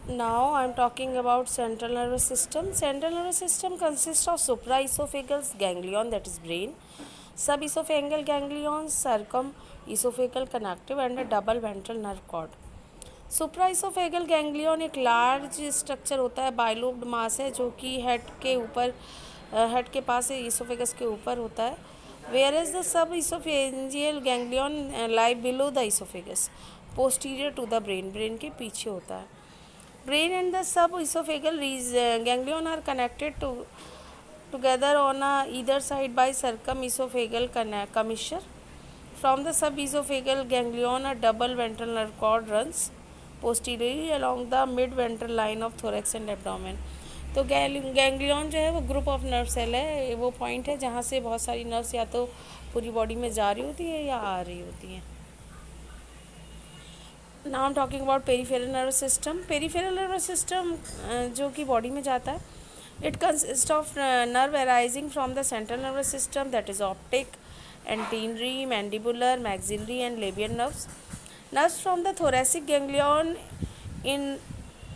Now I am talking about central nervous system. Central nervous system consists of supraesophageal ganglion, that is brain, subesophageal ganglion, circumesophageal connective, and a double ventral nerve cord. Supraoesophageal ganglion एक large structure होता है, bilobed मास है जो कि head के पास oesophagus के ऊपर होता है. Where is the suboesophageal ganglion lie below the oesophagus, posterior to the brain के पीछे होता है. Brain and the subesophageal ganglion are connected together on either side by circumesophageal commissure. From the subesophageal ganglion, a double ventral nerve cord runs posteriorly along the mid-ventral line of thorax and abdomen. तो ganglion जो है वो group of nerve cell है, वो point है जहाँ से बहुत सारी नर्व्स या तो पूरी बॉडी में जा रही होती है या आ रही होती हैं. Now I am talking about peripheral nervous system. Peripheral nervous system जो कि बॉडी में जाता है, it consist of nerve arising from the central nervous system, that is optic, antennary, mandibular, maxillary and labial nerves. Nerves from the thoracic ganglion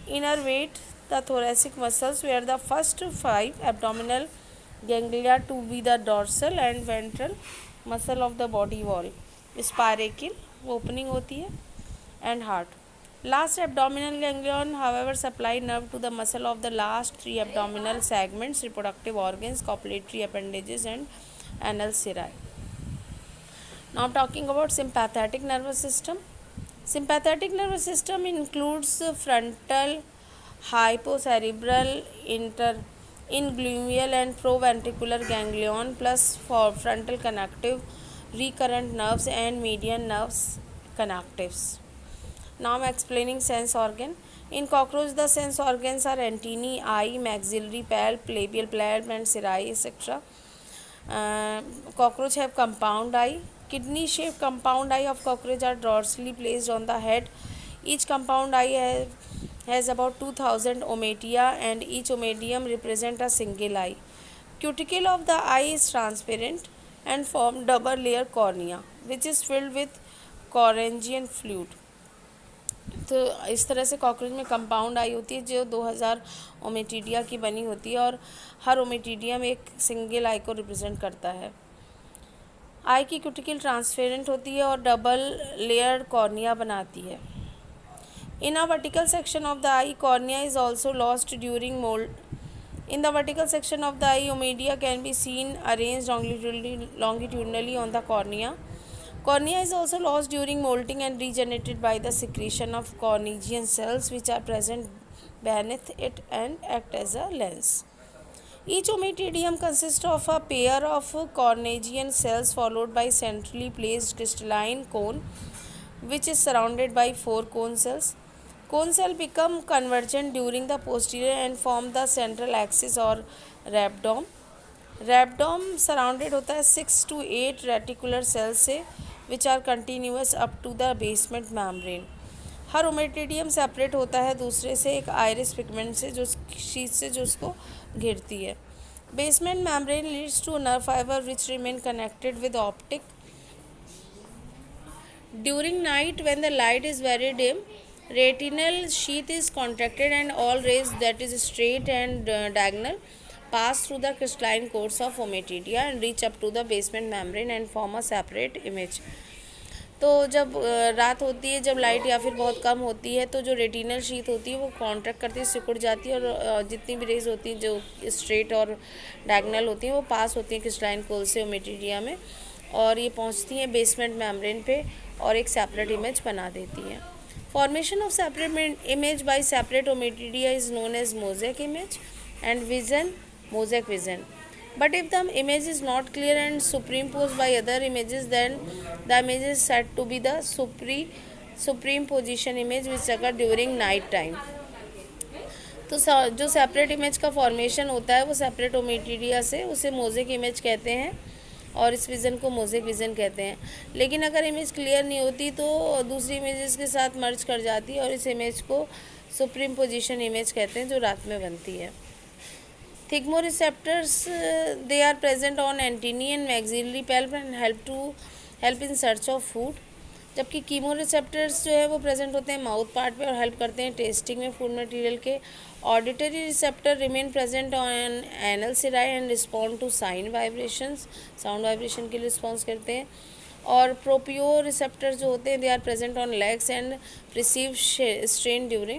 innervate the thoracic muscles, where the first 5 abdominal ganglia to be the dorsal and ventral muscle of the body wall. Spiracle opening होती है and heart. Last abdominal ganglion, however, supply nerve to the muscle of the last 3 abdominal segments, reproductive organs, copulatory appendages, and anal cirri. Now I'm talking about sympathetic nervous system. Sympathetic nervous system includes frontal, hypocerebral, inguinal, and proventricular ganglion, plus for frontal connective, recurrent nerves, and median nerves connectives. Now I am explaining sense organ. In cockroach, the sense organs are antennae, eye, maxillary, palp, labial palp, and cirri, etc. Cockroach have compound eye. Kidney-shaped compound eye of cockroach are dorsally placed on the head. Each compound eye has about 2000 ommata, and each ommatium represents a single eye. Cuticle of the eye is transparent and form double layer cornea, which is filled with corneal fluid. तो इस तरह से cockroach में compound आई होती है जो 2000 ommatidia की बनी होती है, और हर ओमेटिडियम एक सिंगल आई को रिप्रेजेंट करता है. आई की क्यूटिकल ट्रांसपेरेंट होती है और डबल लेयर कॉर्निया बनाती है. In a vertical section of the eye, cornea is also lost during moult. In the vertical section of the eye, ommatidia can be seen arrange longitudinally on the cornea. Cornea is also lost during molting and regenerated by the secretion of cornegian cells, which are present beneath it and act as a lens. Each ommatidium consists of a pair of cornegian cells followed by centrally placed crystalline cone, which is surrounded by 4 cone cells. Cone cells become convergent during the posterior and form the central axis or rhabdom. Rhabdom surrounded होता है 6 to 8 reticular cells से, which are continuous up to the basement membrane. हर ommatidium separate होता है दूसरे से एक iris pigment से, जो शीट से जो उसको घिरती है. Basement membrane leads to nerve fibre which remain connected with optic. During night when the light is very dim, retinal sheath is contracted and all rays that is straight and diagonal pass through the crystalline course of ommatidia and reach up to the basement membrane and form a separate image. तो जब रात होती है, जब light या फिर बहुत कम होती है, तो जो रेटिनल शीथ होती है वो कॉन्ट्रैक्ट करती है, सिकुड़ जाती है, और जितनी भी रेज होती हैं जो स्ट्रेट और डायगोनल होती हैं वो पास होती हैं क्रिस्टलाइन कोर से ओमेटिडिया में, और ये पहुंचती हैं बेसमेंट मेम्ब्रेन पे और एक सेपरेट इमेज बना देती हैं. Formation of separate image by separate ommatidia is known as mosaic image and vision, mosaic vision. But if the image is not clear and superimposed by other images, then the image is said to be the superimposition image which occur during night time. तो जो separate image का formation होता है वो separate ommatidia से, उसे mosaic image कहते हैं, और इस विज़न को मोज़ेक विज़न कहते हैं. लेकिन अगर इमेज क्लियर नहीं होती तो दूसरी इमेजेस के साथ मर्ज कर जाती है, और इस इमेज को सुप्रीम पोजीशन इमेज कहते हैं जो रात में बनती है. Thigmoreceptors they are present on antennae and maxillary palp and help in search of food. जबकि कीमो रिसेप्टर्स जो है वो प्रेजेंट होते हैं माउथ पार्ट पे और हेल्प करते हैं टेस्टिंग में फूड मटेरियल के। Auditory receptor remain present on anal cerci and respond to sign vibrations, sound vibration के लिए रिस्पॉन्स करते हैं। और प्रोपियो रिसेप्टर जो होते हैं they are present on legs and receive strain during